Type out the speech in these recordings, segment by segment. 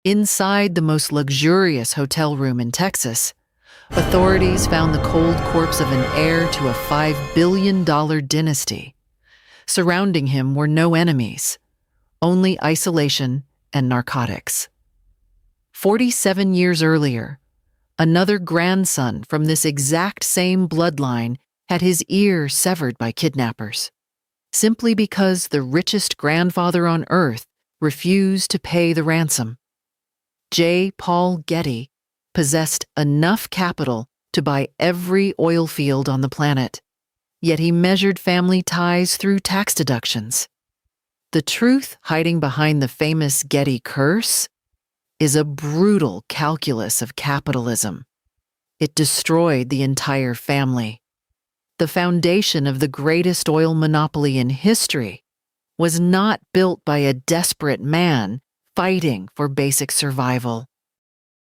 Inside the most luxurious hotel room in Texas, authorities found the cold corpse of an heir to a $5 billion dynasty. Surrounding him were no enemies, only isolation and narcotics. 47 years earlier, another grandson from this exact same bloodline had his ear severed by kidnappers, simply because the richest grandfather on earth refused to pay the ransom. J. Paul Getty possessed enough capital to buy every oil field on the planet, yet he measured family ties through tax deductions. The truth hiding behind the famous Getty curse is a brutal calculus of capitalism. It destroyed the entire family. The foundation of the greatest oil monopoly in history was not built by a desperate man fighting for basic survival.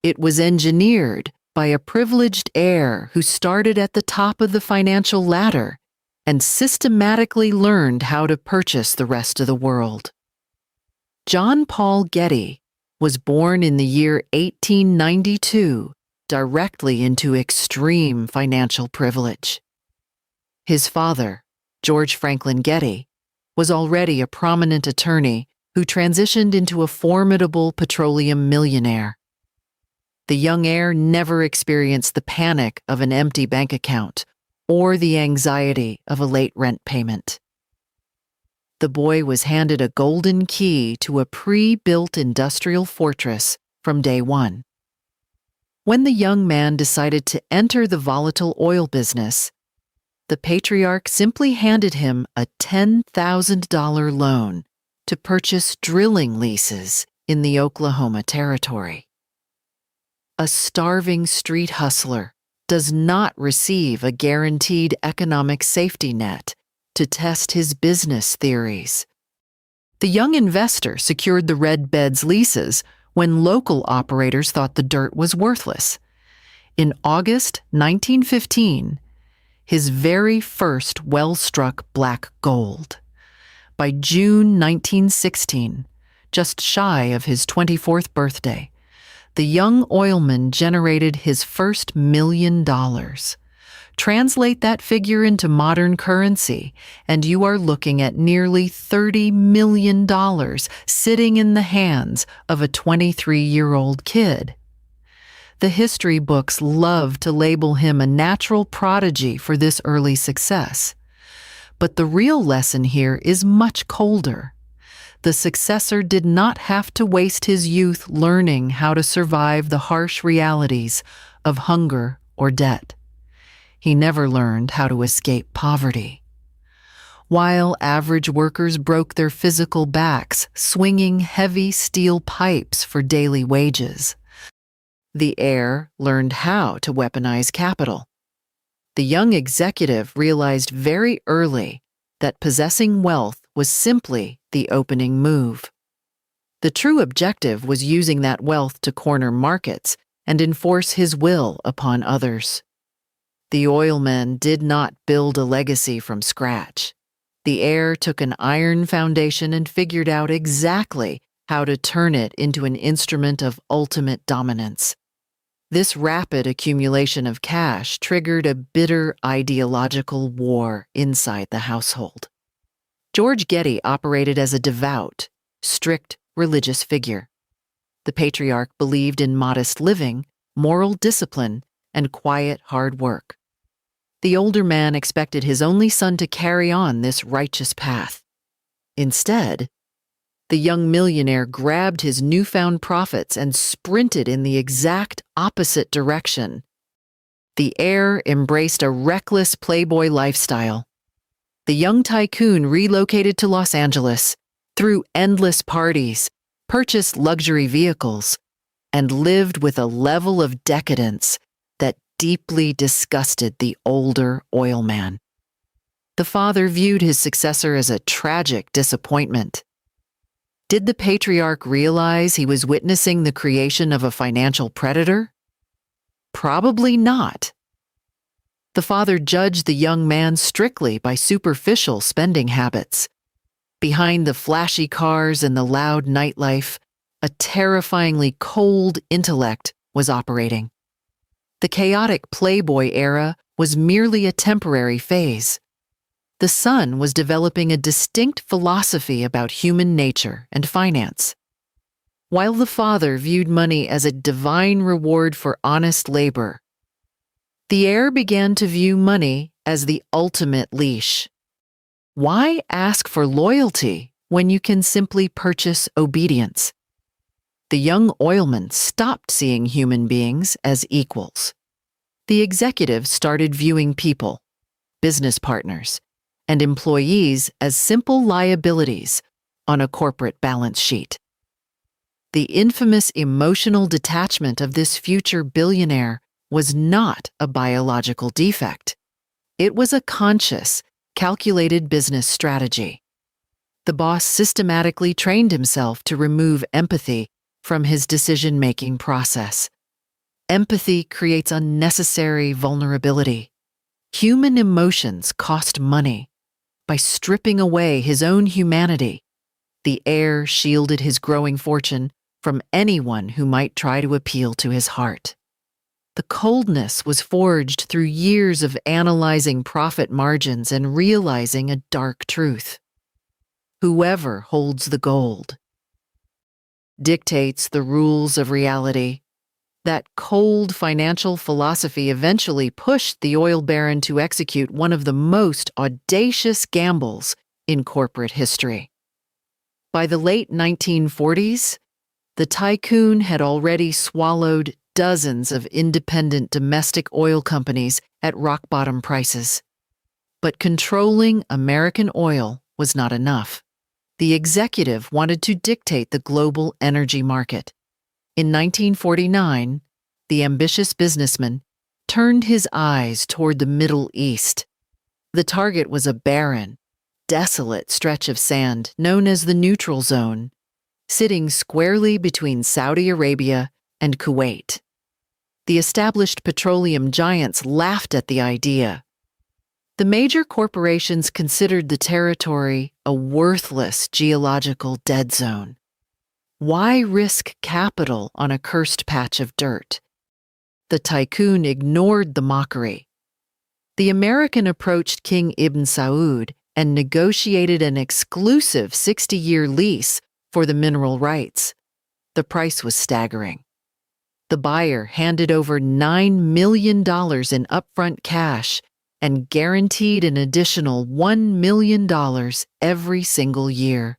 It was engineered by a privileged heir who started at the top of the financial ladder and systematically learned how to purchase the rest of the world. John Paul Getty was born in the year 1892 directly into extreme financial privilege. His father, George Franklin Getty, was already a prominent attorney who transitioned into a formidable petroleum millionaire. The young heir never experienced the panic of an empty bank account or the anxiety of a late rent payment. The boy was handed a golden key to a pre-built industrial fortress from day one. When the young man decided to enter the volatile oil business, the patriarch simply handed him a $10,000 loan to purchase drilling leases in the Oklahoma Territory. A starving street hustler does not receive a guaranteed economic safety net to test his business theories. The young investor secured the red bed's leases when local operators thought the dirt was worthless. In August 1915, his very first well struck black gold. By June 1916, just shy of his 24th birthday, the young oilman generated his first $1 million. Translate that figure into modern currency, and you are looking at nearly $30 million sitting in the hands of a 23-year-old kid. The history books love to label him a natural prodigy for this early success. But the real lesson here is much colder. The successor did not have to waste his youth learning how to survive the harsh realities of hunger or debt. He never learned how to escape poverty. While average workers broke their physical backs swinging heavy steel pipes for daily wages, the heir learned how to weaponize capital. The young executive realized very early that possessing wealth was simply the opening move. The true objective was using that wealth to corner markets and enforce his will upon others. The oilman did not build a legacy from scratch. The heir took an iron foundation and figured out exactly how to turn it into an instrument of ultimate dominance. This rapid accumulation of cash triggered a bitter ideological war inside the household. George Getty operated as a devout, strict religious figure. The patriarch believed in modest living, moral discipline, and quiet hard work. The older man expected his only son to carry on this righteous path. Instead, the young millionaire grabbed his newfound profits and sprinted in the exact opposite direction. The heir embraced a reckless playboy lifestyle. The young tycoon relocated to Los Angeles, threw endless parties, purchased luxury vehicles, and lived with a level of decadence that deeply disgusted the older oilman. The father viewed his successor as a tragic disappointment. Did the patriarch realize he was witnessing the creation of a financial predator? Probably not. The father judged the young man strictly by superficial spending habits. Behind the flashy cars and the loud nightlife, a terrifyingly cold intellect was operating. The chaotic Playboy era was merely a temporary phase. The son was developing a distinct philosophy about human nature and finance. While the father viewed money as a divine reward for honest labor, the heir began to view money as the ultimate leash. Why ask for loyalty when you can simply purchase obedience? The young oilman stopped seeing human beings as equals. The executive started viewing people, business partners, and employees as simple liabilities on a corporate balance sheet. The infamous emotional detachment of this future billionaire was not a biological defect. It was a conscious, calculated business strategy. The boss systematically trained himself to remove empathy from his decision-making process. Empathy creates unnecessary vulnerability. Human emotions cost money. By stripping away his own humanity, the heir shielded his growing fortune from anyone who might try to appeal to his heart. The coldness was forged through years of analyzing profit margins and realizing a dark truth. Whoever holds the gold dictates the rules of reality. That cold financial philosophy eventually pushed the oil baron to execute one of the most audacious gambles in corporate history. By the late 1940s, the tycoon had already swallowed dozens of independent domestic oil companies at rock-bottom prices. But controlling American oil was not enough. The executive wanted to dictate the global energy market. In 1949, the ambitious businessman turned his eyes toward the Middle East. The target was a barren, desolate stretch of sand known as the Neutral Zone, sitting squarely between Saudi Arabia and Kuwait. The established petroleum giants laughed at the idea. The major corporations considered the territory a worthless geological dead zone. Why risk capital on a cursed patch of dirt? The tycoon ignored the mockery. The American approached King Ibn Saud and negotiated an exclusive 60-year lease for the mineral rights. The price was staggering. The buyer handed over $9 million in upfront cash and guaranteed an additional $1 million every single year.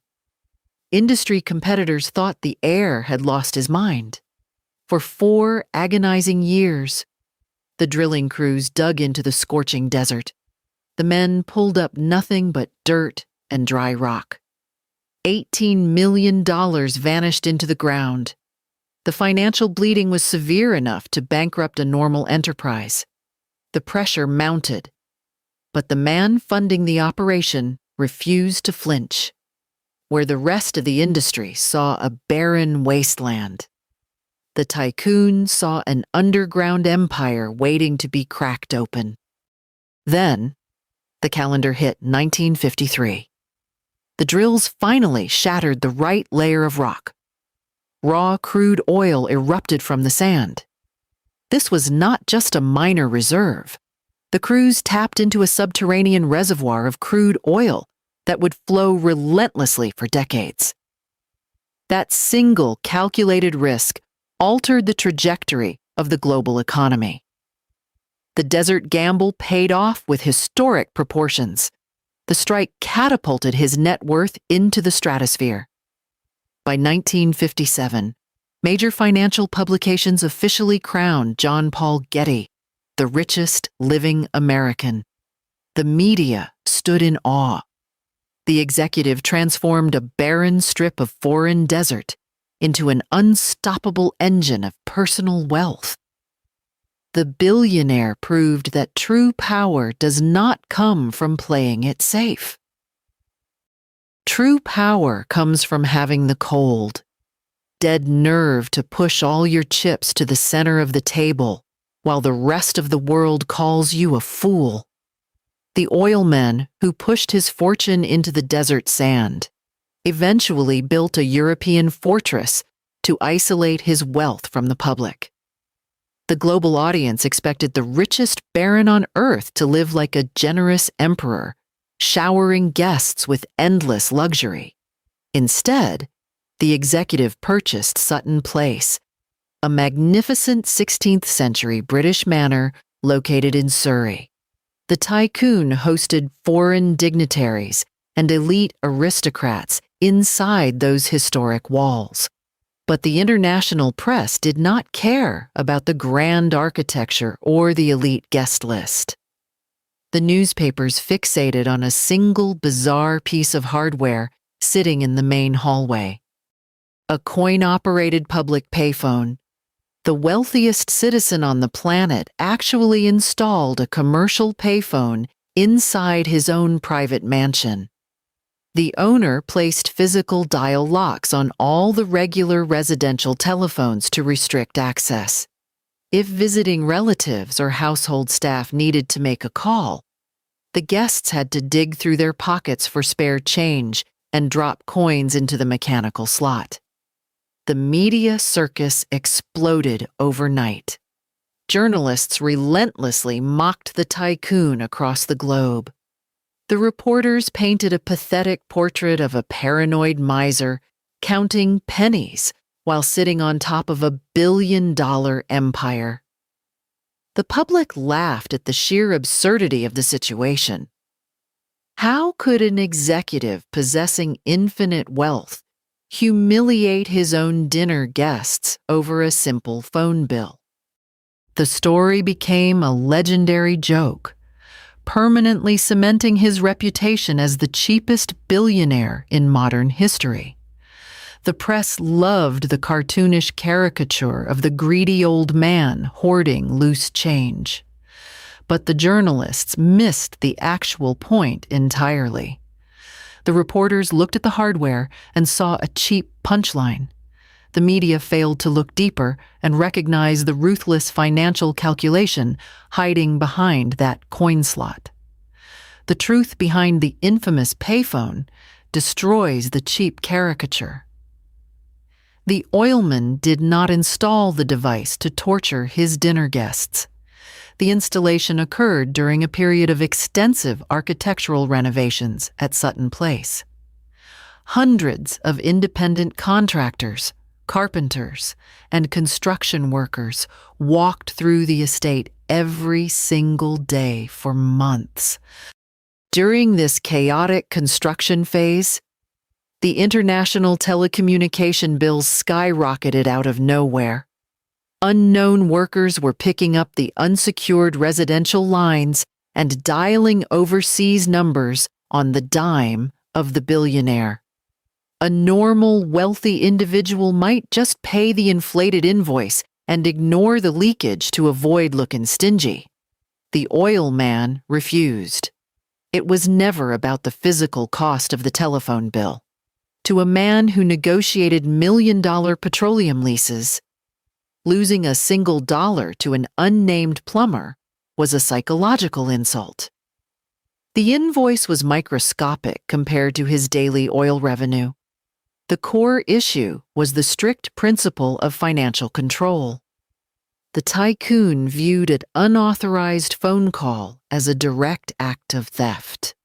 Industry competitors thought the heir had lost his mind. For 4 agonizing years, the drilling crews dug into the scorching desert. The men pulled up nothing but dirt and dry rock. $18 million vanished into the ground. The financial bleeding was severe enough to bankrupt a normal enterprise. The pressure mounted, but the man funding the operation refused to flinch. Where the rest of the industry saw a barren wasteland, the tycoon saw an underground empire waiting to be cracked open. Then, the calendar hit 1953. The drills finally shattered the right layer of rock. Raw crude oil erupted from the sand. This was not just a minor reserve. The crews tapped into a subterranean reservoir of crude oil that would flow relentlessly for decades. That single calculated risk altered the trajectory of the global economy. The desert gamble paid off with historic proportions. The strike catapulted his net worth into the stratosphere. By 1957, major financial publications officially crowned John Paul Getty the richest living American. The media stood in awe. The executive transformed a barren strip of foreign desert into an unstoppable engine of personal wealth. The billionaire proved that true power does not come from playing it safe. True power comes from having the cold, dead nerve to push all your chips to the center of the table while the rest of the world calls you a fool. The oilman who pushed his fortune into the desert sand eventually built a European fortress to isolate his wealth from the public. The global audience expected the richest baron on earth to live like a generous emperor, showering guests with endless luxury. Instead, the executive purchased Sutton Place, a magnificent 16th-century British manor located in Surrey. The tycoon hosted foreign dignitaries and elite aristocrats inside those historic walls. But the international press did not care about the grand architecture or the elite guest list. The newspapers fixated on a single bizarre piece of hardware sitting in the main hallway. A coin-operated public payphone. The wealthiest citizen on the planet actually installed a commercial payphone inside his own private mansion. The owner placed physical dial locks on all the regular residential telephones to restrict access. If visiting relatives or household staff needed to make a call, the guests had to dig through their pockets for spare change and drop coins into the mechanical slot. The media circus exploded overnight. Journalists relentlessly mocked the tycoon across the globe. The reporters painted a pathetic portrait of a paranoid miser counting pennies while sitting on top of a billion-dollar empire. The public laughed at the sheer absurdity of the situation. How could an executive possessing infinite wealth humiliate his own dinner guests over a simple phone bill? The story became a legendary joke, permanently cementing his reputation as the cheapest billionaire in modern history. The press loved the cartoonish caricature of the greedy old man hoarding loose change. But the journalists missed the actual point entirely. The reporters looked at the hardware and saw a cheap punchline. The media failed to look deeper and recognize the ruthless financial calculation hiding behind that coin slot. The truth behind the infamous payphone destroys the cheap caricature. The oilman did not install the device to torture his dinner guests. The installation occurred during a period of extensive architectural renovations at Sutton Place. Hundreds of independent contractors, carpenters, and construction workers walked through the estate every single day for months. During this chaotic construction phase, the international telecommunication bills skyrocketed out of nowhere. Unknown workers were picking up the unsecured residential lines and dialing overseas numbers on the dime of the billionaire. A normal, wealthy individual might just pay the inflated invoice and ignore the leakage to avoid looking stingy. The oil man refused. It was never about the physical cost of the telephone bill. To a man who negotiated million-dollar petroleum leases, losing a single dollar to an unnamed plumber was a psychological insult. The invoice was microscopic compared to his daily oil revenue. The core issue was the strict principle of financial control. The tycoon viewed an unauthorized phone call as a direct act of theft.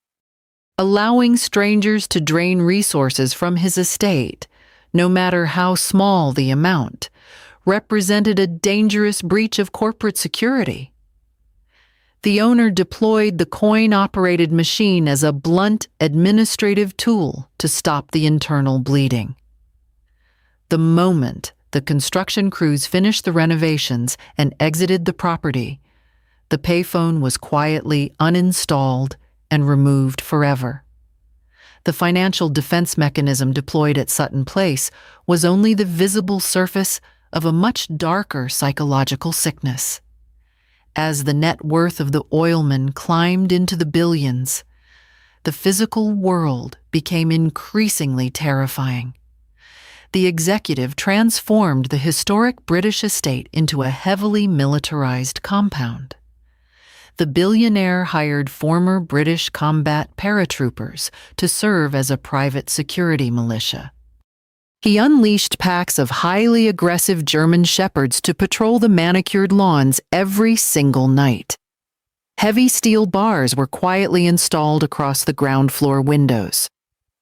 Allowing strangers to drain resources from his estate, no matter how small the amount, represented a dangerous breach of corporate security. The owner deployed the coin-operated machine as a blunt administrative tool to stop the internal bleeding. The moment the construction crews finished the renovations and exited the property, the payphone was quietly uninstalled and removed forever. The financial defense mechanism deployed at Sutton Place was only the visible surface of a much darker psychological sickness. As the net worth of the oilman climbed into the billions, the physical world became increasingly terrifying. The executive transformed the historic British estate into a heavily militarized compound. The billionaire hired former British combat paratroopers to serve as a private security militia. He unleashed packs of highly aggressive German shepherds to patrol the manicured lawns every single night. Heavy steel bars were quietly installed across the ground floor windows.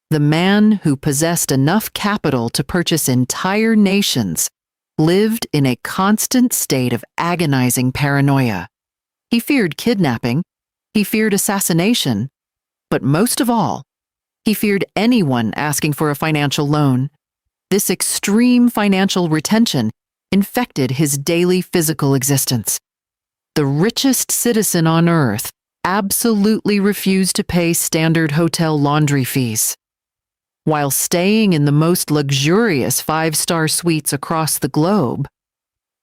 The man who possessed enough capital to purchase entire nations lived in a constant state of agonizing paranoia. He feared kidnapping, he feared assassination, but most of all, he feared anyone asking for a financial loan. This extreme financial retention infected his daily physical existence. The richest citizen on earth absolutely refused to pay standard hotel laundry fees. While staying in the most luxurious five-star suites across the globe,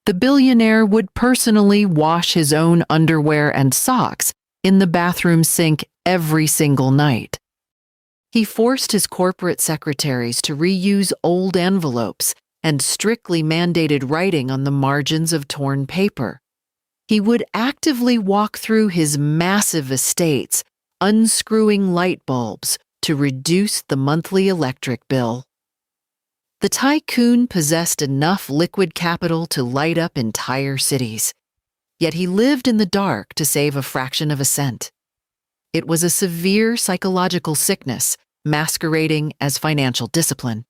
the billionaire would personally wash his own underwear and socks in the bathroom sink every single night. He forced his corporate secretaries to reuse old envelopes and strictly mandated writing on the margins of torn paper. He would actively walk through his massive estates, unscrewing light bulbs to reduce the monthly electric bill. The tycoon possessed enough liquid capital to light up entire cities, yet he lived in the dark to save a fraction of a cent. It was a severe psychological sickness masquerading as financial discipline.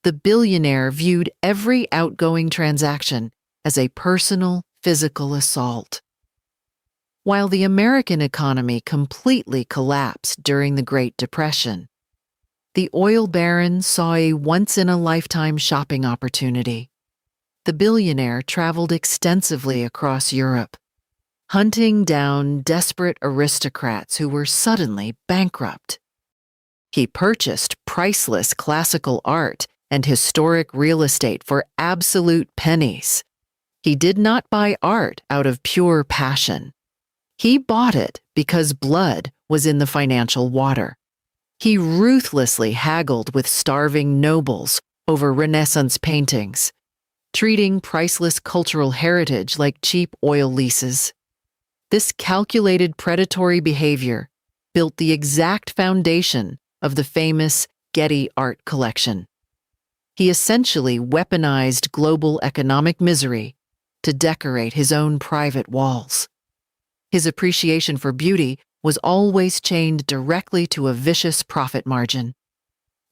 The billionaire viewed every outgoing transaction as a personal, physical assault. While the American economy completely collapsed during the Great Depression, the oil baron saw a once-in-a-lifetime shopping opportunity. The billionaire traveled extensively across Europe, hunting down desperate aristocrats who were suddenly bankrupt. He purchased priceless classical art and historic real estate for absolute pennies. He did not buy art out of pure passion. He bought it because blood was in the financial water. He ruthlessly haggled with starving nobles over Renaissance paintings, treating priceless cultural heritage like cheap oil leases. This calculated predatory behavior built the exact foundation of the famous Getty art collection. He essentially weaponized global economic misery to decorate his own private walls. His appreciation for beauty was always chained directly to a vicious profit margin.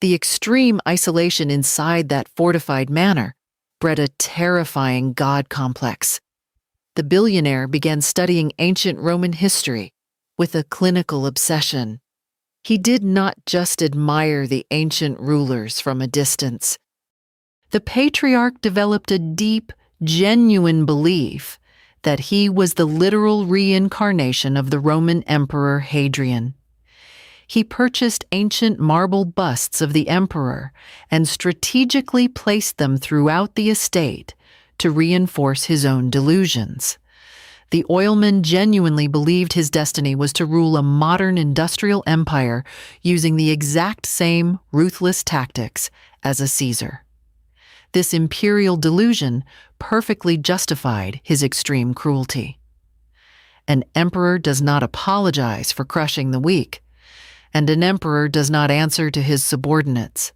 The extreme isolation inside that fortified manor bred a terrifying God complex. The billionaire began studying ancient Roman history with a clinical obsession. He did not just admire the ancient rulers from a distance. The patriarch developed a deep, genuine belief that he was the literal reincarnation of the Roman Emperor Hadrian. He purchased ancient marble busts of the emperor and strategically placed them throughout the estate to reinforce his own delusions. The oilman genuinely believed his destiny was to rule a modern industrial empire using the exact same ruthless tactics as a Caesar. This imperial delusion perfectly justified his extreme cruelty. An emperor does not apologize for crushing the weak, and an emperor does not answer to his subordinates.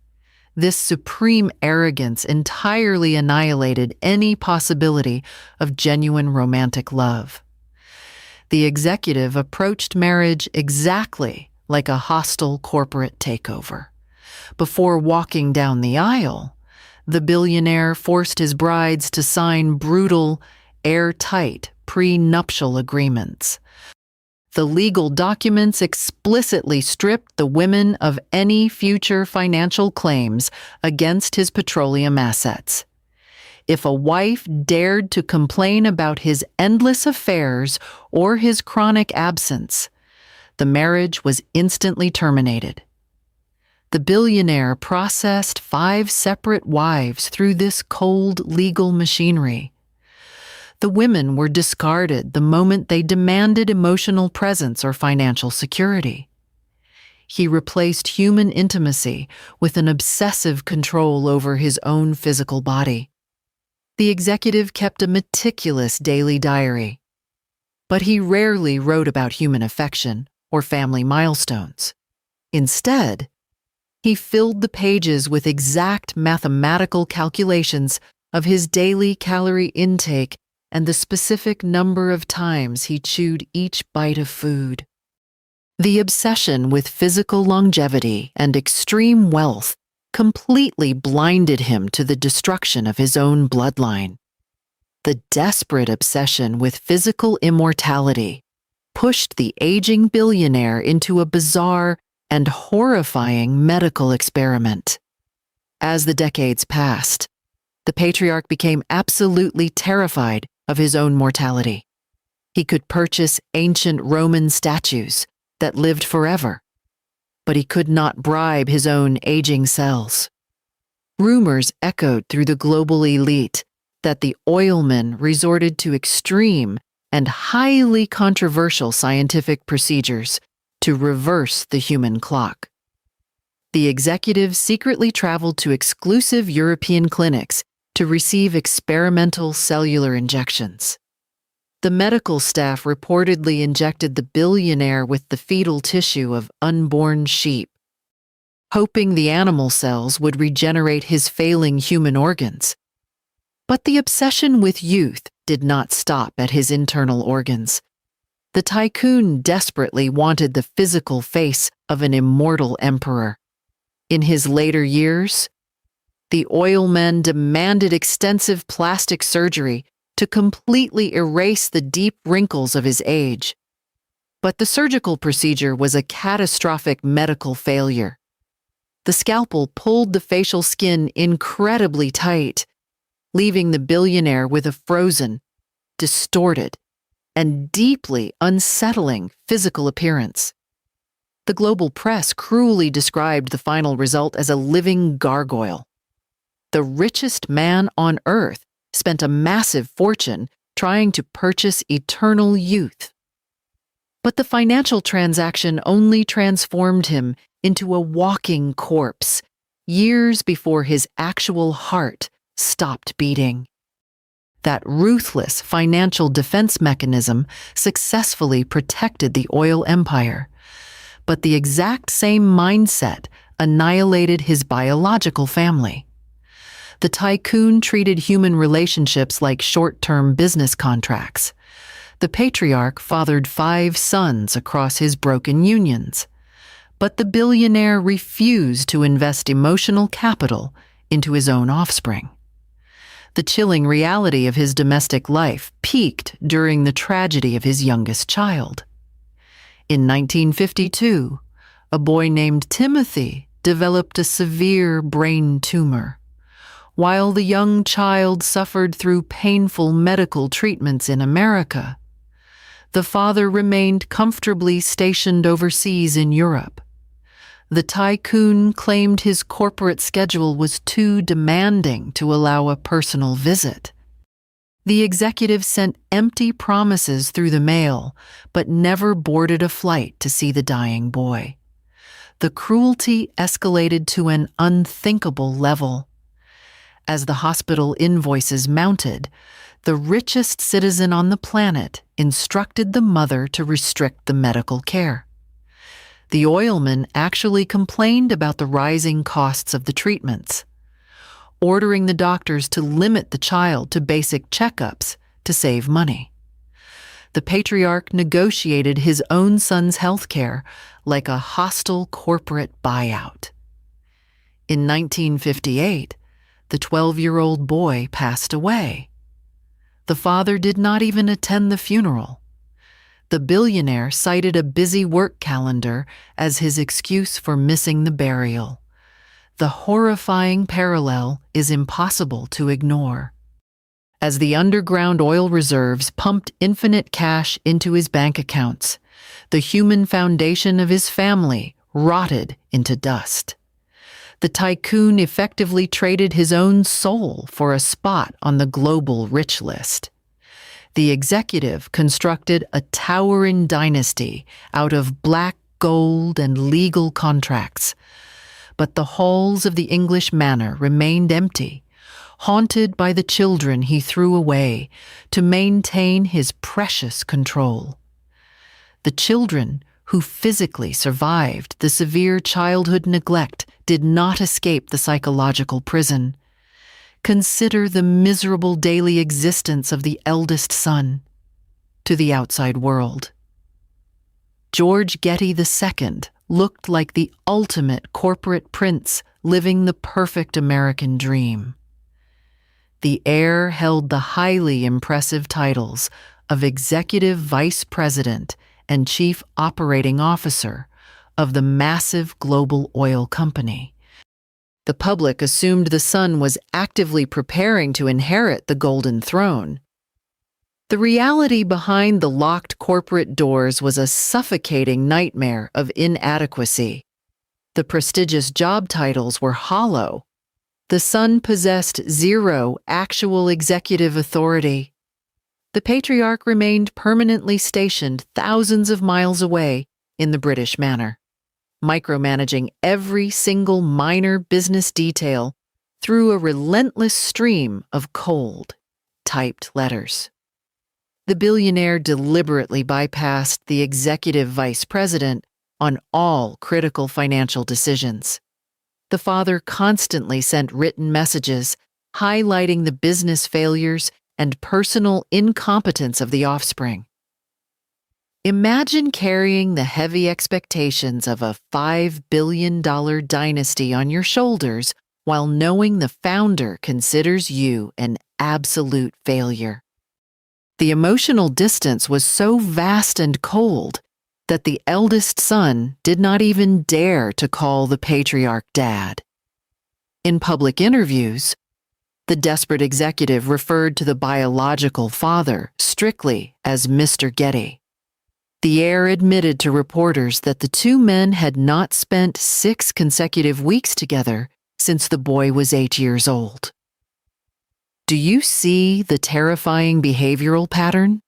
This supreme arrogance entirely annihilated any possibility of genuine romantic love. The executive approached marriage exactly like a hostile corporate takeover. Before walking down the aisle, the billionaire forced his brides to sign brutal, airtight prenuptial agreements. The legal documents explicitly stripped the women of any future financial claims against his petroleum assets. If a wife dared to complain about his endless affairs or his chronic absence, the marriage was instantly terminated. The billionaire processed 5 separate wives through this cold legal machinery. The women were discarded the moment they demanded emotional presence or financial security. He replaced human intimacy with an obsessive control over his own physical body. The executive kept a meticulous daily diary, but he rarely wrote about human affection or family milestones. Instead, He filled the pages with exact mathematical calculations of his daily calorie intake and the specific number of times he chewed each bite of food. The obsession with physical longevity and extreme wealth completely blinded him to the destruction of his own bloodline. The desperate obsession with physical immortality pushed the aging billionaire into a bizarre and horrifying medical experiment. As the decades passed, the patriarch became absolutely terrified of his own mortality. He could purchase ancient Roman statues that lived forever, but he could not bribe his own aging cells. Rumors echoed through the global elite that the oilman resorted to extreme and highly controversial scientific procedures to reverse the human clock. The executive secretly traveled to exclusive European clinics to receive experimental cellular injections. The medical staff reportedly injected the billionaire with the fetal tissue of unborn sheep, hoping the animal cells would regenerate his failing human organs. But the obsession with youth did not stop at his internal organs. The tycoon desperately wanted the physical face of an immortal emperor. In his later years, the oilmen demanded extensive plastic surgery to completely erase the deep wrinkles of his age. But the surgical procedure was a catastrophic medical failure. The scalpel pulled the facial skin incredibly tight, leaving the billionaire with a frozen, distorted, and deeply unsettling physical appearance. The global press cruelly described the final result as a living gargoyle. The richest man on earth spent a massive fortune trying to purchase eternal youth. But the financial transaction only transformed him into a walking corpse years before his actual heart stopped beating. That ruthless financial defense mechanism successfully protected the oil empire, but the exact same mindset annihilated his biological family. The tycoon treated human relationships like short-term business contracts. The patriarch fathered 5 sons across his broken unions, but the billionaire refused to invest emotional capital into his own offspring. The chilling reality of his domestic life peaked during the tragedy of his youngest child. In 1952, a boy named Timothy developed a severe brain tumor. While the young child suffered through painful medical treatments in America, the father remained comfortably stationed overseas in Europe. The tycoon claimed his corporate schedule was too demanding to allow a personal visit. The executive sent empty promises through the mail, but never boarded a flight to see the dying boy. The cruelty escalated to an unthinkable level. As the hospital invoices mounted, the richest citizen on the planet instructed the mother to restrict the medical care. The oilman actually complained about the rising costs of the treatments, ordering the doctors to limit the child to basic checkups to save money. The patriarch negotiated his own son's health care like a hostile corporate buyout. In 1958, the 12-year-old boy passed away. The father did not even attend the funeral. The billionaire cited a busy work calendar as his excuse for missing the burial. The horrifying parallel is impossible to ignore. As the underground oil reserves pumped infinite cash into his bank accounts, the human foundation of his family rotted into dust. The tycoon effectively traded his own soul for a spot on the global rich list. The executive constructed a towering dynasty out of black gold and legal contracts. But the halls of the English manor remained empty, haunted by the children he threw away to maintain his precious control. The children who physically survived the severe childhood neglect did not escape the psychological prison. Consider the miserable daily existence of the eldest son to the outside world. George Getty II looked like the ultimate corporate prince living the perfect American dream. The heir held the highly impressive titles of Executive Vice President and Chief Operating Officer of the massive global oil company. The public assumed the son was actively preparing to inherit the Golden Throne. The reality behind the locked corporate doors was a suffocating nightmare of inadequacy. The prestigious job titles were hollow. The son possessed zero actual executive authority. The patriarch remained permanently stationed thousands of miles away in the British Manor, micromanaging every single minor business detail through a relentless stream of cold, typed letters. The billionaire deliberately bypassed the executive vice president on all critical financial decisions. The father constantly sent written messages highlighting the business failures and personal incompetence of the offspring. Imagine carrying the heavy expectations of a $5 billion dynasty on your shoulders while knowing the founder considers you an absolute failure. The emotional distance was so vast and cold that the eldest son did not even dare to call the patriarch dad. In public interviews, the desperate executive referred to the biological father strictly as Mr. Getty. The heir admitted to reporters that the two men had not spent 6 consecutive weeks together since the boy was 8 years old. Do you see the terrifying behavioral pattern?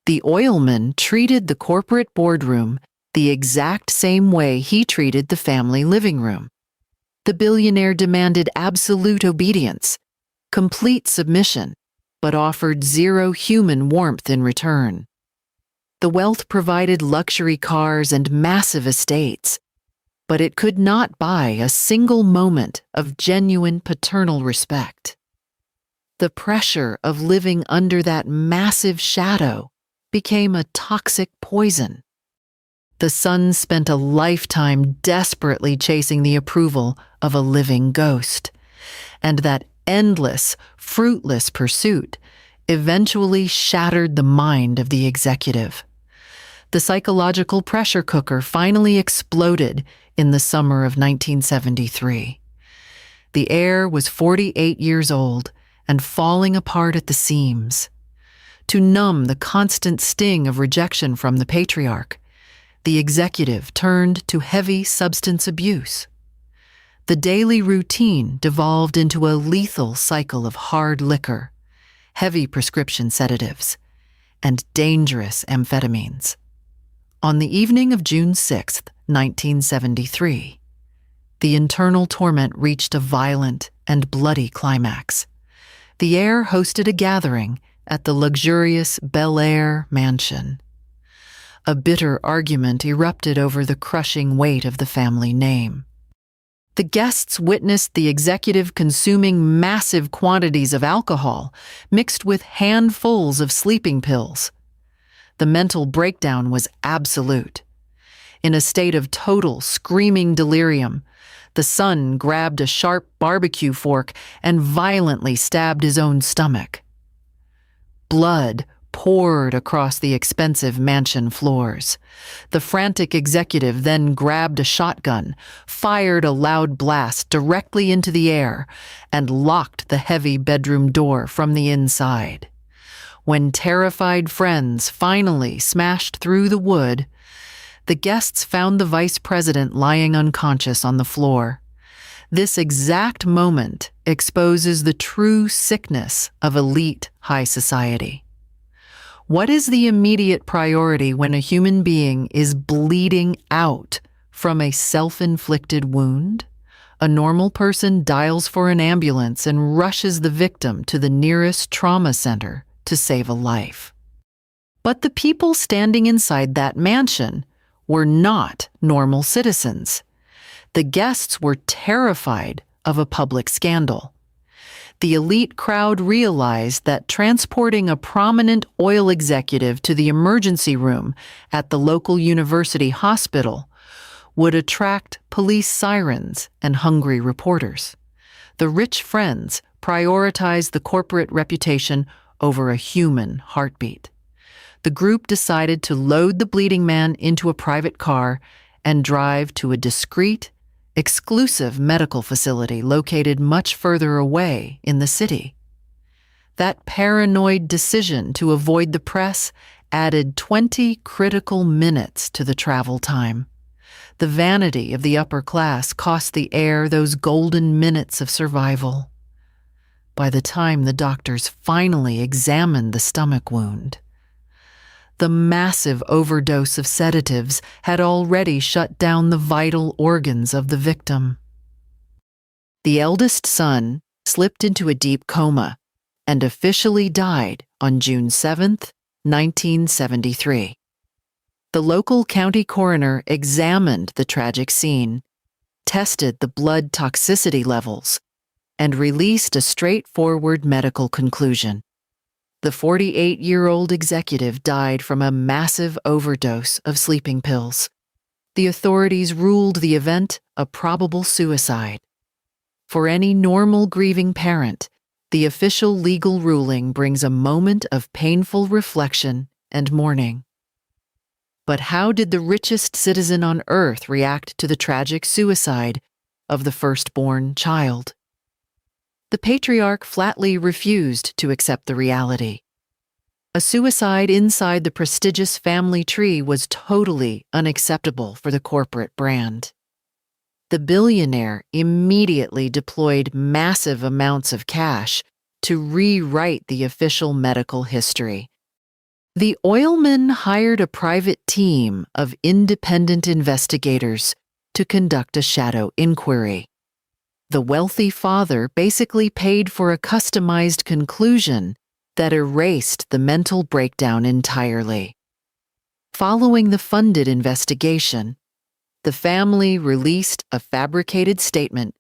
The oilman treated the corporate boardroom the exact same way he treated the family living room. The billionaire demanded absolute obedience, complete submission, but offered zero human warmth in return. The wealth provided luxury cars and massive estates, but it could not buy a single moment of genuine paternal respect. The pressure of living under that massive shadow became a toxic poison. The son spent a lifetime desperately chasing the approval of a living ghost, and that endless, fruitless pursuit eventually shattered the mind of the executive. The psychological pressure cooker finally exploded in the summer of 1973. The heir was 48 years old and falling apart at the seams. To numb the constant sting of rejection from the patriarch, the executive turned to heavy substance abuse. The daily routine devolved into a lethal cycle of hard liquor, heavy prescription sedatives, and dangerous amphetamines. On the evening of June 6, 1973, the internal torment reached a violent and bloody climax. The heir hosted a gathering at the luxurious Bel Air mansion. A bitter argument erupted over the crushing weight of the family name. The guests witnessed the executive consuming massive quantities of alcohol mixed with handfuls of sleeping pills. The mental breakdown was absolute. In a state of total screaming delirium, the son grabbed a sharp barbecue fork and violently stabbed his own stomach. Blood poured across the expensive mansion floors. The frantic executive then grabbed a shotgun, fired a loud blast directly into the air, and locked the heavy bedroom door from the inside. When terrified friends finally smashed through the wood, the guests found the vice president lying unconscious on the floor. This exact moment exposes the true sickness of elite high society. What is the immediate priority when a human being is bleeding out from a self-inflicted wound? A normal person dials for an ambulance and rushes the victim to the nearest trauma center to save a life. But the people standing inside that mansion were not normal citizens. The guests were terrified of a public scandal. The elite crowd realized that transporting a prominent oil executive to the emergency room at the local university hospital would attract police sirens and hungry reporters. The rich friends prioritized the corporate reputation over a human heartbeat. The group decided to load the bleeding man into a private car and drive to a discreet, exclusive medical facility located much further away in the city. That paranoid decision to avoid the press added 20 critical minutes to the travel time. The vanity of the upper class cost the heir those golden minutes of survival. By the time the doctors finally examined the stomach wound, the massive overdose of sedatives had already shut down the vital organs of the victim. The eldest son slipped into a deep coma and officially died on June 7, 1973. The local county coroner examined the tragic scene, tested the blood toxicity levels, and released a straightforward medical conclusion. The 48-year-old executive died from a massive overdose of sleeping pills. The authorities ruled the event a probable suicide. For any normal grieving parent, the official legal ruling brings a moment of painful reflection and mourning. But how did the richest citizen on earth react to the tragic suicide of the firstborn child? The patriarch flatly refused to accept the reality. A suicide inside the prestigious family tree was totally unacceptable for the corporate brand. The billionaire immediately deployed massive amounts of cash to rewrite the official medical history. The oilman hired a private team of independent investigators to conduct a shadow inquiry. The wealthy father basically paid for a customized conclusion that erased the mental breakdown entirely. Following the funded investigation, the family released a fabricated statement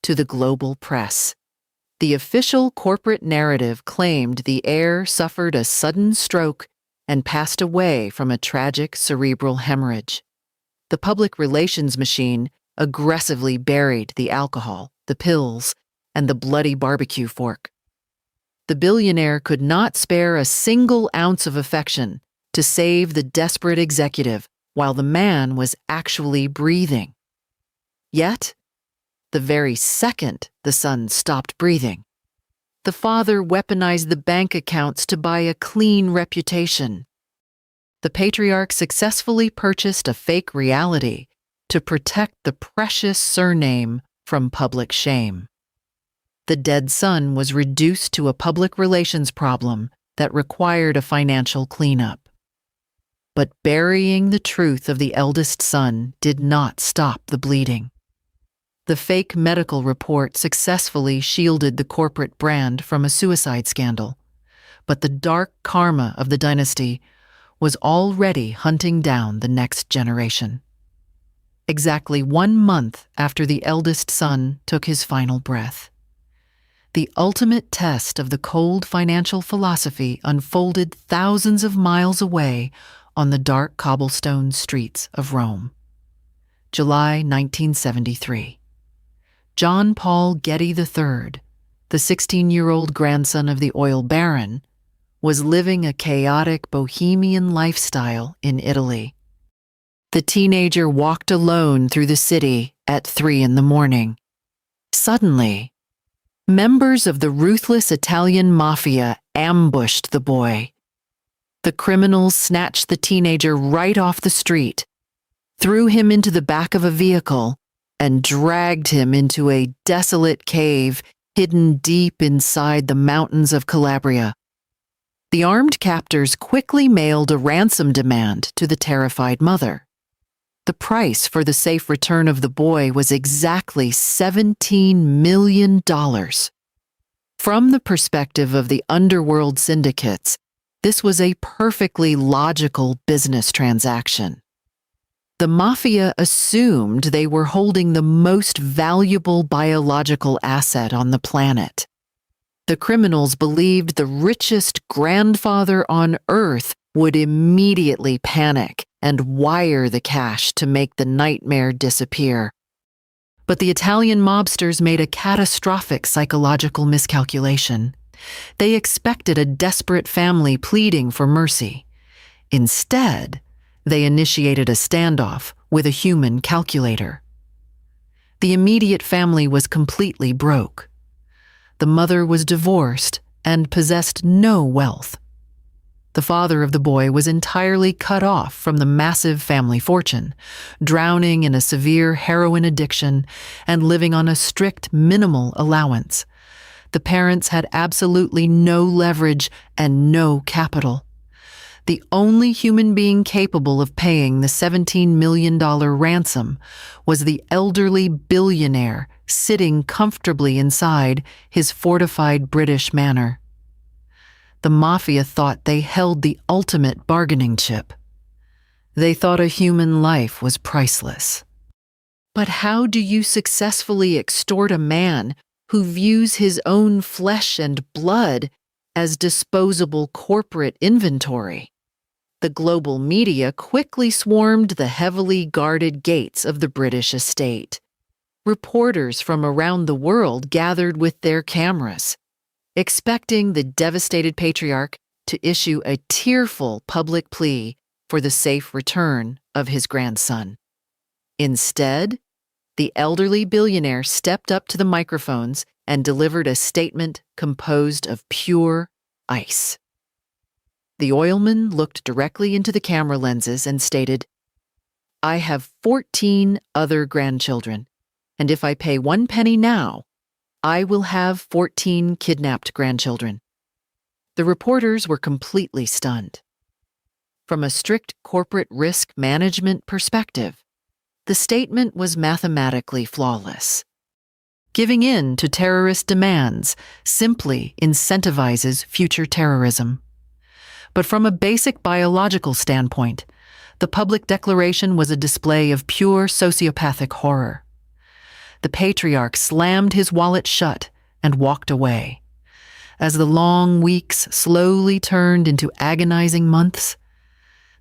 to the global press. The official corporate narrative claimed the heir suffered a sudden stroke and passed away from a tragic cerebral hemorrhage. The public relations machine aggressively buried the alcohol, the pills, and the bloody barbecue fork. The billionaire could not spare a single ounce of affection to save the desperate executive while the man was actually breathing. Yet, the very second the son stopped breathing, the father weaponized the bank accounts to buy a clean reputation. The patriarch successfully purchased a fake reality to protect the precious surname from public shame. The dead son was reduced to a public relations problem that required a financial cleanup. But burying the truth of the eldest son did not stop the bleeding. The fake medical report successfully shielded the corporate brand from a suicide scandal, but the dark karma of the dynasty was already hunting down the next generation. Exactly 1 month after the eldest son took his final breath, the ultimate test of the cold financial philosophy unfolded thousands of miles away on the dark cobblestone streets of Rome. July 1973. John Paul Getty III, the 16-year-old grandson of the oil baron, was living a chaotic bohemian lifestyle in Italy. The teenager walked alone through the city at 3 a.m. Suddenly, members of the ruthless Italian mafia ambushed the boy. The criminals snatched the teenager right off the street, threw him into the back of a vehicle, and dragged him into a desolate cave hidden deep inside the mountains of Calabria. The armed captors quickly mailed a ransom demand to the terrified mother. The price for the safe return of the boy was exactly $17 million. From the perspective of the underworld syndicates, this was a perfectly logical business transaction. The mafia assumed they were holding the most valuable biological asset on the planet. The criminals believed the richest grandfather on Earth would immediately panic and wire the cash to make the nightmare disappear. But the Italian mobsters made a catastrophic psychological miscalculation. They expected a desperate family pleading for mercy. Instead, they initiated a standoff with a human calculator. The immediate family was completely broke. The mother was divorced and possessed no wealth. The father of the boy was entirely cut off from the massive family fortune, drowning in a severe heroin addiction and living on a strict minimal allowance. The parents had absolutely no leverage and no capital. The only human being capable of paying the $17 million ransom was the elderly billionaire sitting comfortably inside his fortified British manor. The mafia thought they held the ultimate bargaining chip. They thought a human life was priceless. But how do you successfully extort a man who views his own flesh and blood as disposable corporate inventory? The global media quickly swarmed the heavily guarded gates of the British estate. Reporters from around the world gathered with their cameras, expecting the devastated patriarch to issue a tearful public plea for the safe return of his grandson. Instead, the elderly billionaire stepped up to the microphones and delivered a statement composed of pure ice. The oilman looked directly into the camera lenses and stated, "I have 14 other grandchildren, and if I pay 1 penny now, I will have 14 kidnapped grandchildren." The reporters were completely stunned. From a strict corporate risk management perspective, the statement was mathematically flawless. Giving in to terrorist demands simply incentivizes future terrorism. But from a basic biological standpoint, the public declaration was a display of pure sociopathic horror. The patriarch slammed his wallet shut and walked away. As the long weeks slowly turned into agonizing months,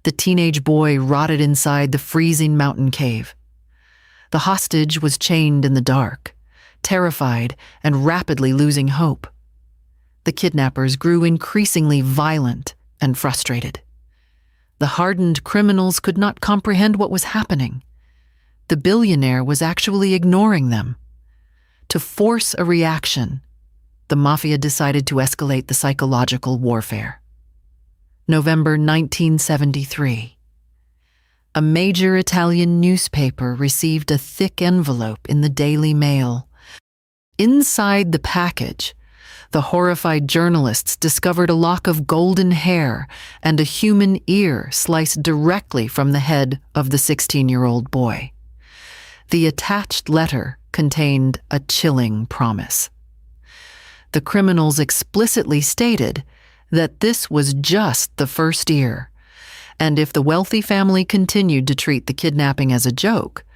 the teenage boy rotted inside the freezing mountain cave. The hostage was chained in the dark, terrified and rapidly losing hope. The kidnappers grew increasingly violent and frustrated. The hardened criminals could not comprehend what was happening. The billionaire was actually ignoring them. To force a reaction, the mafia decided to escalate the psychological warfare. November 1973. A major Italian newspaper received a thick envelope in the Daily Mail. Inside the package, the horrified journalists discovered a lock of golden hair and a human ear sliced directly from the head of the 16-year-old boy. The attached letter contained a chilling promise. The criminals explicitly stated that this was just the first ear, and if the wealthy family continued to treat the kidnapping as a joke,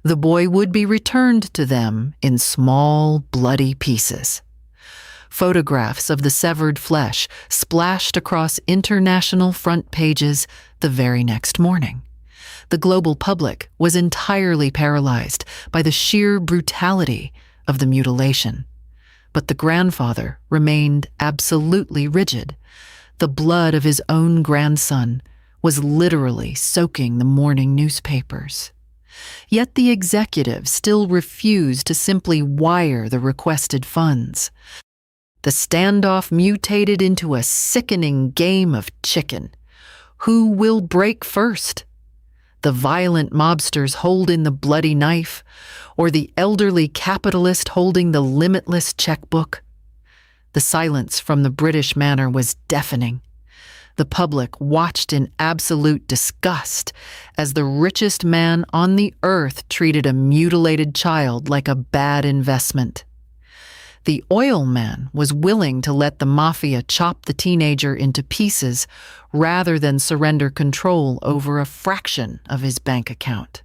the boy would be returned to them in small, bloody pieces. Photographs of the severed flesh splashed across international front pages the very next morning. The global public was entirely paralyzed by the sheer brutality of the mutilation. But the grandfather remained absolutely rigid. The blood of his own grandson was literally soaking the morning newspapers. Yet the executive still refused to simply wire the requested funds. The standoff mutated into a sickening game of chicken. Who will break first? The violent mobsters holding the bloody knife, or the elderly capitalist holding the limitless checkbook? The silence from the British manor was deafening. The public watched in absolute disgust as the richest man on the earth treated a mutilated child like a bad investment. The oil man was willing to let the mafia chop the teenager into pieces rather than surrender control over a fraction of his bank account.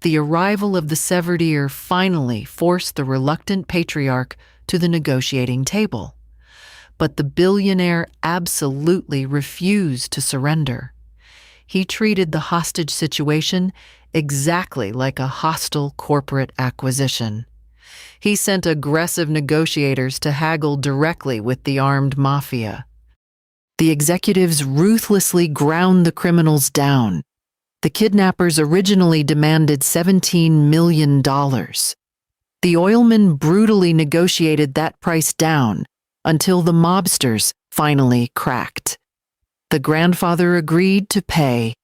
The arrival of the severed ear finally forced the reluctant patriarch to the negotiating table. But the billionaire absolutely refused to surrender. He treated the hostage situation exactly like a hostile corporate acquisition. He sent aggressive negotiators to haggle directly with the armed mafia. The executives ruthlessly ground the criminals down. The kidnappers originally demanded $17 million. The oilman brutally negotiated that price down until the mobsters finally cracked. The grandfather agreed to pay,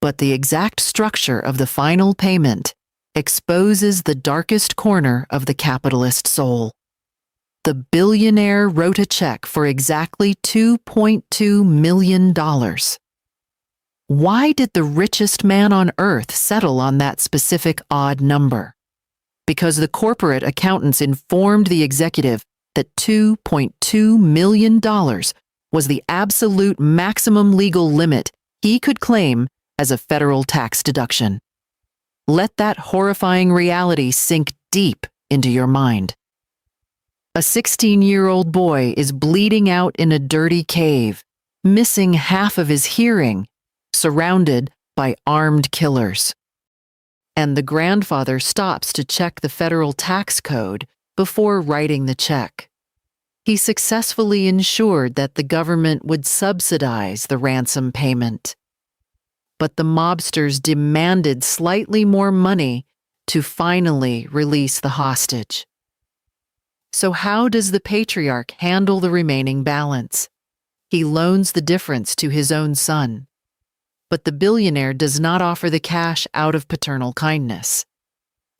but the exact structure of the final payment exposes the darkest corner of the capitalist soul. The billionaire wrote a check for exactly $2.2 million. Why did the richest man on earth settle on that specific odd number? Because the corporate accountants informed the executive that $2.2 million was the absolute maximum legal limit he could claim as a federal tax deduction. Let that horrifying reality sink deep into your mind. A 16-year-old boy is bleeding out in a dirty cave, missing half of his hearing, surrounded by armed killers. And the grandfather stops to check the federal tax code before writing the check. He successfully ensured that the government would subsidize the ransom payment. But the mobsters demanded slightly more money to finally release the hostage. So how does the patriarch handle the remaining balance? He loans the difference to his own son. But the billionaire does not offer the cash out of paternal kindness.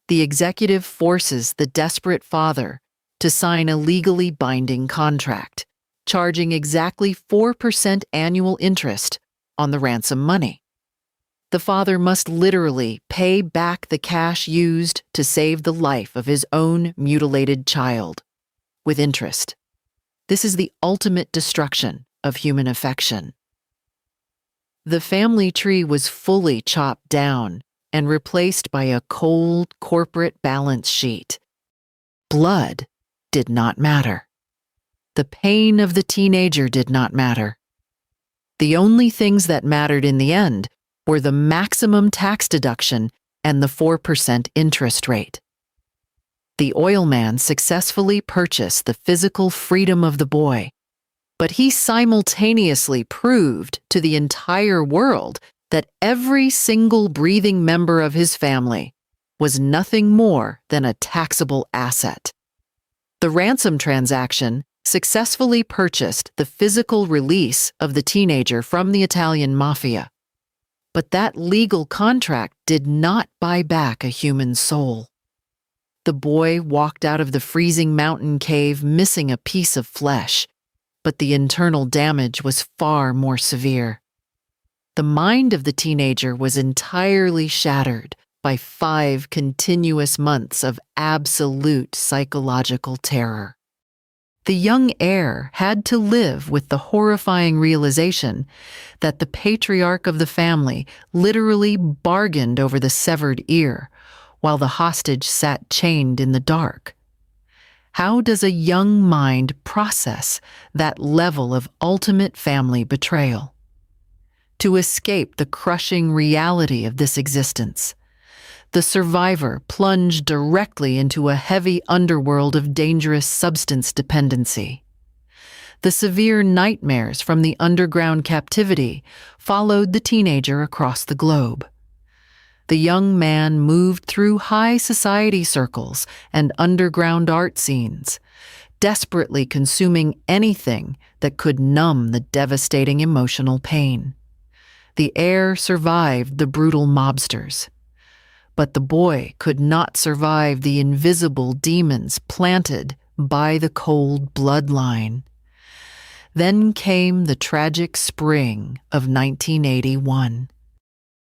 The executive forces the desperate father to sign a legally binding contract, charging exactly 4% annual interest on the ransom money. The father must literally pay back the cash used to save the life of his own mutilated child, with interest. This is the ultimate destruction of human affection. The family tree was fully chopped down and replaced by a cold corporate balance sheet. Blood did not matter. The pain of the teenager did not matter. The only things that mattered in the end were the maximum tax deduction and the 4% interest rate. The oilman successfully purchased the physical freedom of the boy, but he simultaneously proved to the entire world that every single breathing member of his family was nothing more than a taxable asset. The ransom transaction successfully purchased the physical release of the teenager from the Italian mafia. But that legal contract did not buy back a human soul. The boy walked out of the freezing mountain cave missing a piece of flesh, but the internal damage was far more severe. The mind of the teenager was entirely shattered by 5 continuous months of absolute psychological terror. The young heir had to live with the horrifying realization that the patriarch of the family literally bargained over the severed ear, while the hostage sat chained in the dark. How does a young mind process that level of ultimate family betrayal? To escape the crushing reality of this existence, the survivor plunged directly into a heavy underworld of dangerous substance dependency. The severe nightmares from the underground captivity followed the teenager across the globe. The young man moved through high society circles and underground art scenes, desperately consuming anything that could numb the devastating emotional pain. The heir survived the brutal mobsters, but the boy could not survive the invisible demons planted by the cold bloodline. Then came the tragic spring of 1981.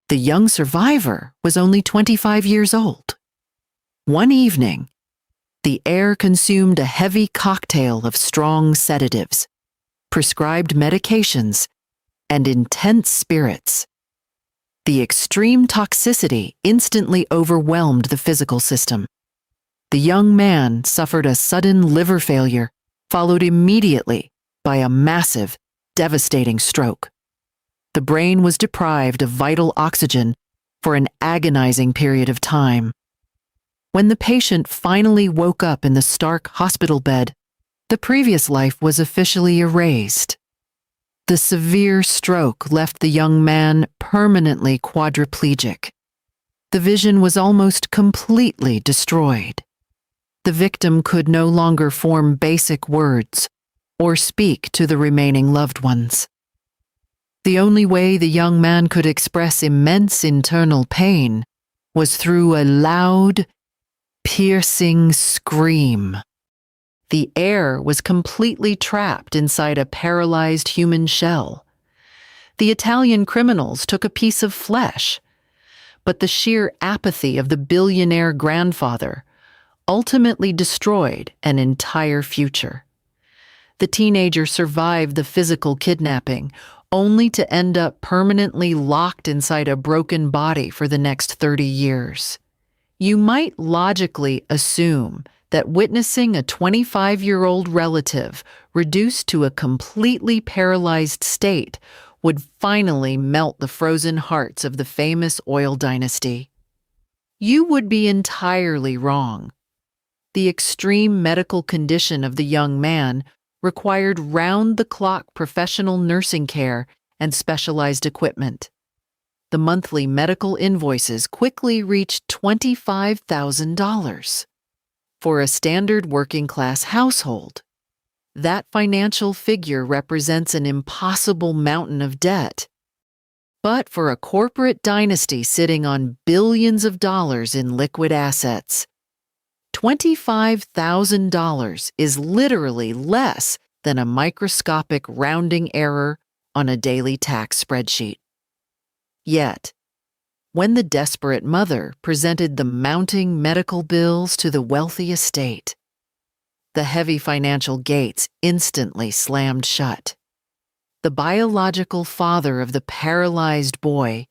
The young survivor was only 25 years old. One evening, The heir consumed a heavy cocktail of strong sedatives, prescribed medications, and intense spirits. The extreme toxicity instantly overwhelmed the physical system. The young man suffered a sudden liver failure, followed immediately by a massive, devastating stroke. The brain was deprived of vital oxygen for an agonizing period of time. When the patient finally woke up in the stark hospital bed, the previous life was officially erased. The severe stroke left the young man permanently quadriplegic. The vision was almost completely destroyed. The victim could no longer form basic words or speak to the remaining loved ones. The only way the young man could express immense internal pain was through a loud, piercing scream. The heir was completely trapped inside a paralyzed human shell. The Italian criminals took a piece of flesh, but the sheer apathy of the billionaire grandfather ultimately destroyed an entire future. The teenager survived the physical kidnapping, only to end up permanently locked inside a broken body for the next 30 years. You might logically assume that witnessing a 25-year-old relative reduced to a completely paralyzed state would finally melt the frozen hearts of the famous oil dynasty. You would be entirely wrong. The extreme medical condition of the young man required round-the-clock professional nursing care and specialized equipment. The monthly medical invoices quickly reached $25,000. For a standard working-class household, that financial figure represents an impossible mountain of debt. But for a corporate dynasty sitting on billions of dollars in liquid assets, $25,000 is literally less than a microscopic rounding error on a daily tax spreadsheet. Yet, when the desperate mother presented the mounting medical bills to the wealthy estate, the heavy financial gates instantly slammed shut. The biological father of the paralyzed boy,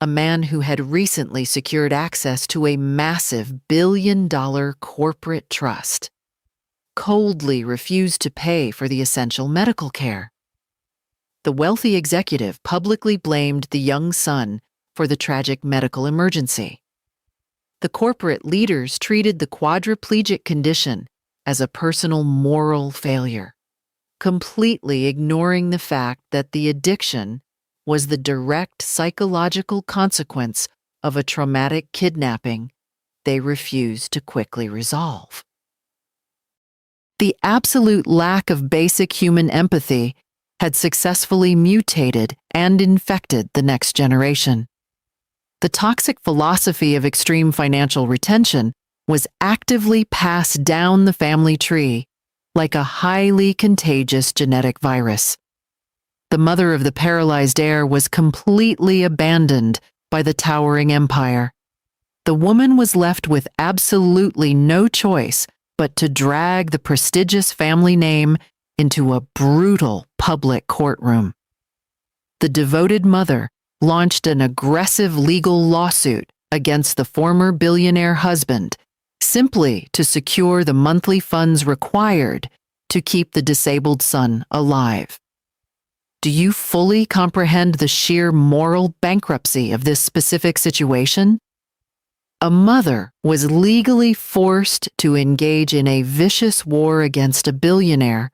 a man who had recently secured access to a massive billion-dollar corporate trust, coldly refused to pay for the essential medical care. The wealthy executive publicly blamed the young son for the tragic medical emergency. The corporate leaders treated the quadriplegic condition as a personal moral failure, completely ignoring the fact that the addiction was the direct psychological consequence of a traumatic kidnapping they refused to quickly resolve. The absolute lack of basic human empathy had successfully mutated and infected the next generation. The toxic philosophy of extreme financial retention was actively passed down the family tree like a highly contagious genetic virus. The mother of the paralyzed heir was completely abandoned by the towering empire. The woman was left with absolutely no choice but to drag the prestigious family name into a brutal public courtroom. The devoted mother launched an aggressive legal lawsuit against the former billionaire husband simply to secure the monthly funds required to keep the disabled son alive. Do you fully comprehend the sheer moral bankruptcy of this specific situation? A mother was legally forced to engage in a vicious war against a billionaire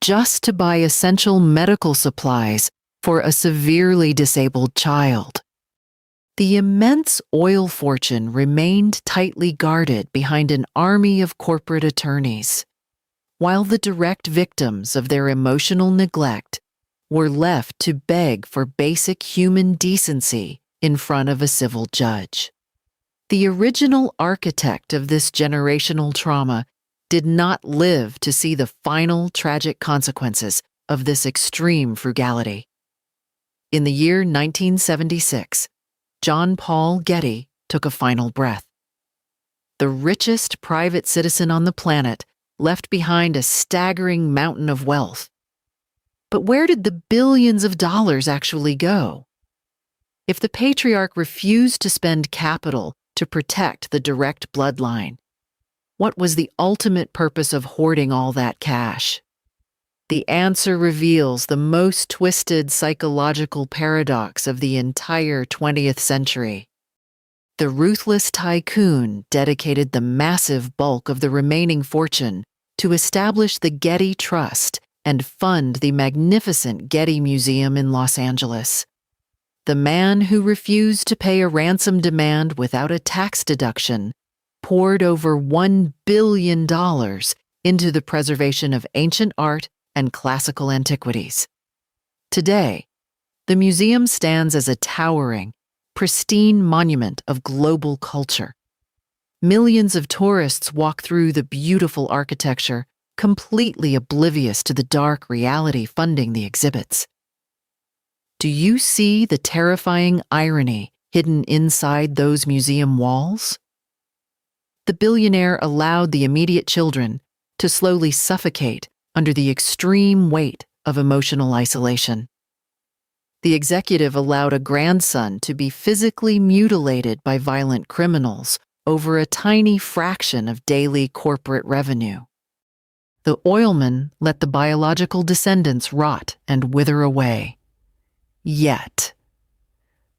just to buy essential medical supplies for a severely disabled child. The immense oil fortune remained tightly guarded behind an army of corporate attorneys, while the direct victims of their emotional neglect were left to beg for basic human decency in front of a civil judge. The original architect of this generational trauma did not live to see the final tragic consequences of this extreme frugality. In the year 1976, John Paul Getty took a final breath. the richest private citizen on the planet, left behind a staggering mountain of wealth. But where did the billions of dollars actually go? If the patriarch refused to spend capital to protect the direct bloodline, what was the ultimate purpose of hoarding all that cash? The answer reveals the most twisted psychological paradox of the entire 20th century. The ruthless tycoon dedicated the massive bulk of the remaining fortune to establish the Getty Trust and fund the magnificent Getty Museum in Los Angeles. The man who refused to pay a ransom demand without a tax deduction poured over $1 billion into the preservation of ancient art and classical antiquities. Today, the museum stands as a towering, pristine monument of global culture. Millions of tourists walk through the beautiful architecture, completely oblivious to the dark reality funding the exhibits. Do you see the terrifying irony hidden inside those museum walls? The billionaire allowed the immediate children to slowly suffocate under the extreme weight of emotional isolation. The executive allowed a grandson to be physically mutilated by violent criminals over a tiny fraction of daily corporate revenue. The oilman let the biological descendants rot and wither away. Yet,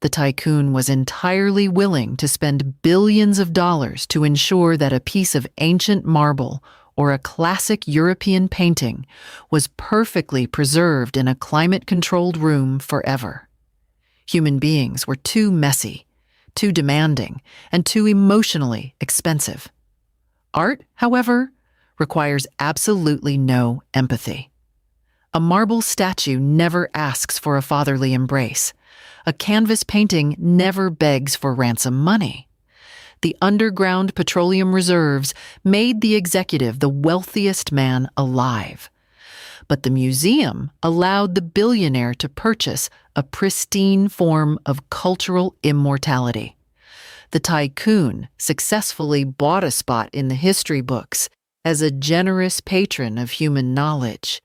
the tycoon was entirely willing to spend billions of dollars to ensure that a piece of ancient marble or a classic European painting was perfectly preserved in a climate-controlled room forever. Human beings were too messy, too demanding, and too emotionally expensive. Art, however, requires absolutely no empathy. A marble statue never asks for a fatherly embrace. A canvas painting never begs for ransom money. The underground petroleum reserves made the executive the wealthiest man alive. But the museum allowed the billionaire to purchase a pristine form of cultural immortality. The tycoon successfully bought a spot in the history books as a generous patron of human knowledge,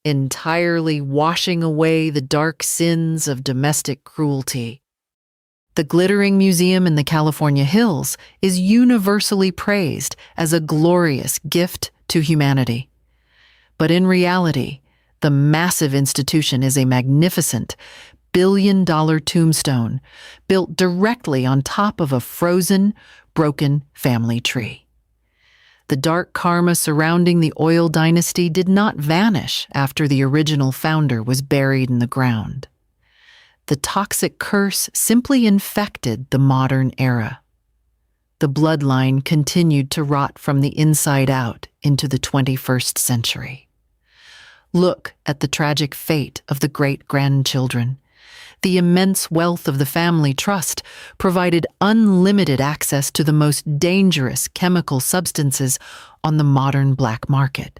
entirely washing away the dark sins of domestic cruelty. The glittering museum in the California hills is universally praised as a glorious gift to humanity. But in reality, the massive institution is a magnificent, billion-dollar tombstone built directly on top of a frozen, broken family tree. The dark karma surrounding the oil dynasty did not vanish after the original founder was buried in the ground. The toxic curse simply infected the modern era. The bloodline continued to rot from the inside out into the 21st century. Look at the tragic fate of the great-grandchildren. The immense wealth of the family trust provided unlimited access to the most dangerous chemical substances on the modern black market.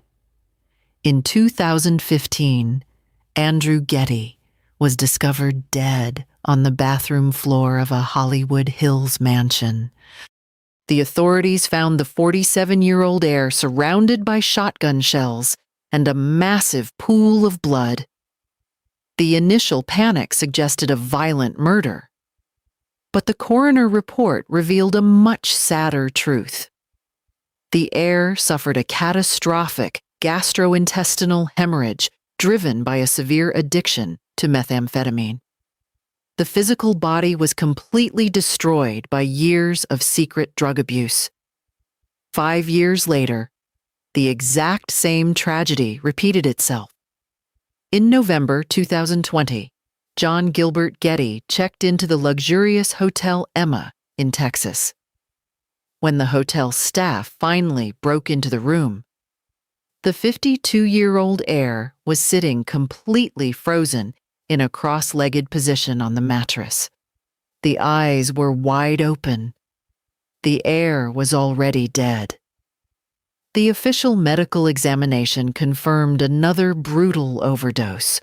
In 2015, Andrew Getty was discovered dead on the bathroom floor of a Hollywood Hills mansion. The authorities found the 47-year-old heir surrounded by shotgun shells and a massive pool of blood. The initial panic suggested a violent murder. But the coroner report revealed a much sadder truth. The heir suffered a catastrophic gastrointestinal hemorrhage driven by a severe addiction to methamphetamine. The physical body was completely destroyed by years of secret drug abuse. 5 years later, the exact same tragedy repeated itself. In November 2020, John Gilbert Getty checked into the luxurious Hotel Emma in Texas. When the hotel staff finally broke into the room, the 52-year-old heir was sitting completely frozen in a cross-legged position on the mattress. The eyes were wide open. The heir was already dead. The official medical examination confirmed another brutal overdose.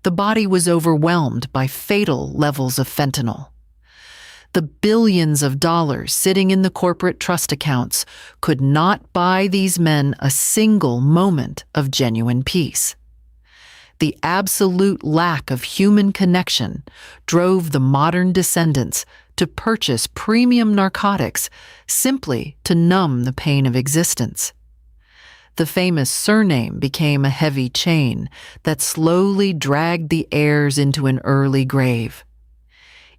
The body was overwhelmed by fatal levels of fentanyl. The billions of dollars sitting in the corporate trust accounts could not buy these men a single moment of genuine peace. The absolute lack of human connection drove the modern descendants to purchase premium narcotics simply to numb the pain of existence. The famous surname became a heavy chain that slowly dragged the heirs into an early grave.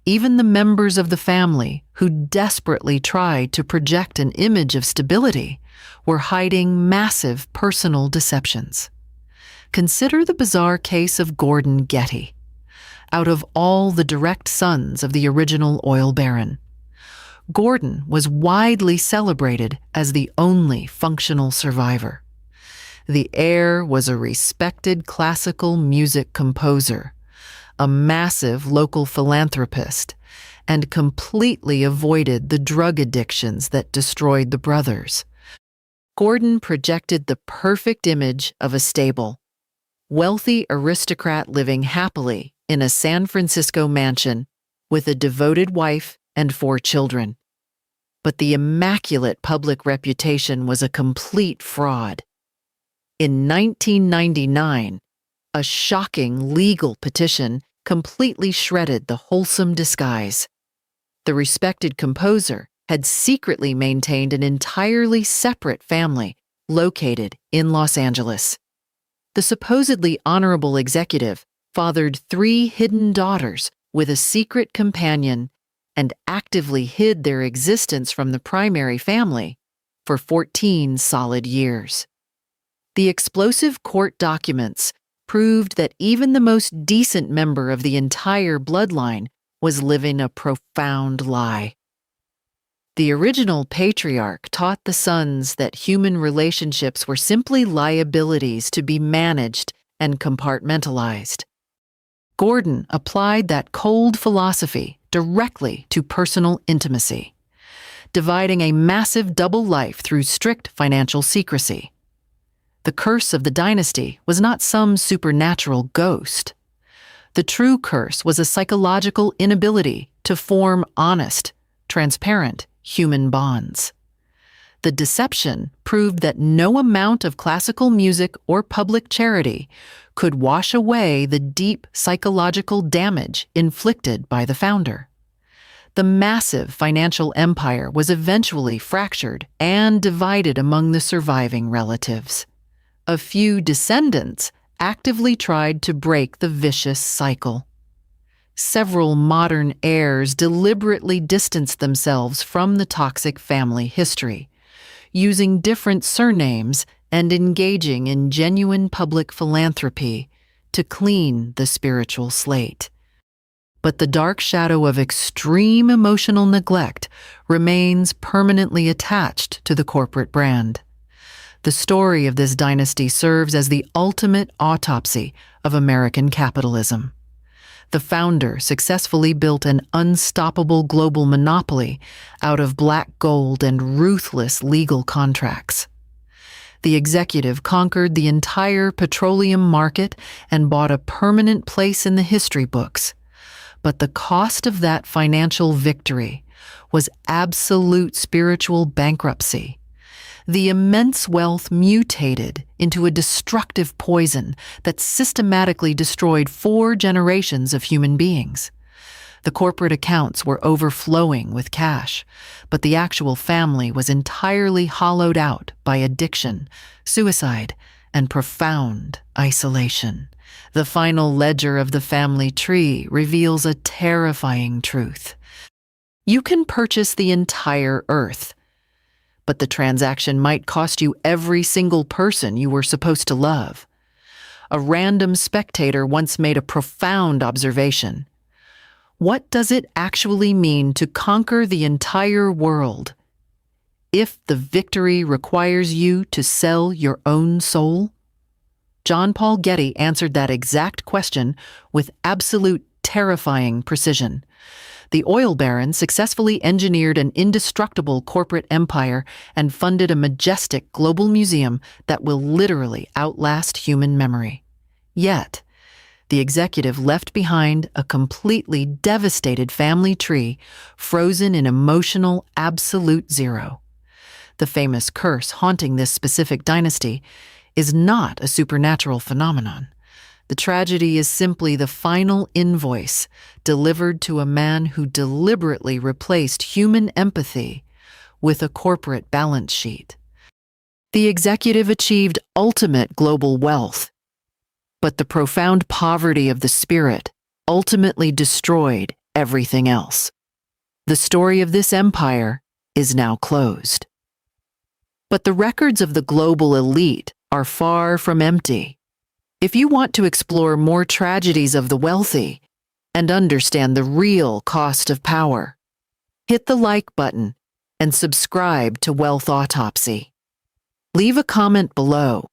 Even the members of the family who desperately tried to project an image of stability were hiding massive personal deceptions. Consider the bizarre case of Gordon Getty. Out of all the direct sons of the original oil baron, Gordon was widely celebrated as the only functional survivor. The heir was a respected classical music composer, a massive local philanthropist, and completely avoided the drug addictions that destroyed the brothers. Gordon projected the perfect image of a stable, wealthy aristocrat living happily in a San Francisco mansion with a devoted wife and 4 children. But the immaculate public reputation was a complete fraud. In 1999, a shocking legal petition completely shredded the wholesome disguise. The respected composer had secretly maintained an entirely separate family located in Los Angeles. The supposedly honorable executive fathered 3 hidden daughters with a secret companion and actively hid their existence from the primary family for 14 solid years. The explosive court documents proved that even the most decent member of the entire bloodline was living a profound lie. The original patriarch taught the sons that human relationships were simply liabilities to be managed and compartmentalized. Gordon applied that cold philosophy directly to personal intimacy, dividing a massive double life through strict financial secrecy. The curse of the dynasty was not some supernatural ghost. The true curse was a psychological inability to form honest, transparent human bonds. The deception proved that no amount of classical music or public charity could wash away the deep psychological damage inflicted by the founder. The massive financial empire was eventually fractured and divided among the surviving relatives. A few descendants actively tried to break the vicious cycle. Several modern heirs deliberately distanced themselves from the toxic family history, using different surnames and engaging in genuine public philanthropy to clean the spiritual slate. But the dark shadow of extreme emotional neglect remains permanently attached to the corporate brand. The story of this dynasty serves as the ultimate autopsy of American capitalism. The founder successfully built an unstoppable global monopoly out of black gold and ruthless legal contracts. The executive conquered the entire petroleum market and bought a permanent place in the history books. But the cost of that financial victory was absolute spiritual bankruptcy. The immense wealth mutated into a destructive poison that systematically destroyed 4 generations of human beings. The corporate accounts were overflowing with cash, but the actual family was entirely hollowed out by addiction, suicide, and profound isolation. The final ledger of the family tree reveals a terrifying truth. You can purchase the entire earth, but the transaction might cost you every single person you were supposed to love. A random spectator once made a profound observation. What does it actually mean to conquer the entire world if the victory requires you to sell your own soul? John Paul Getty answered that exact question with absolute terrifying precision. The oil baron successfully engineered an indestructible corporate empire and funded a majestic global museum that will literally outlast human memory. Yet, The executive left behind a completely devastated family tree, frozen in emotional absolute zero. The famous curse haunting this specific dynasty is not a supernatural phenomenon. The tragedy is simply the final invoice delivered to a man who deliberately replaced human empathy with a corporate balance sheet. The executive achieved ultimate global wealth, but the profound poverty of the spirit ultimately destroyed everything else. The story of this empire is now closed. But the records of the global elite are far from empty. If you want to explore more tragedies of the wealthy and understand the real cost of power, hit the like button and subscribe to Wealth Autopsy. Leave a comment below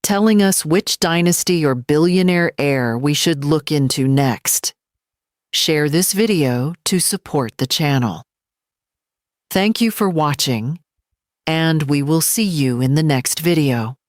telling us which dynasty or billionaire heir we should look into next. Share this video to support the channel. Thank you for watching, and we will see you in the next video.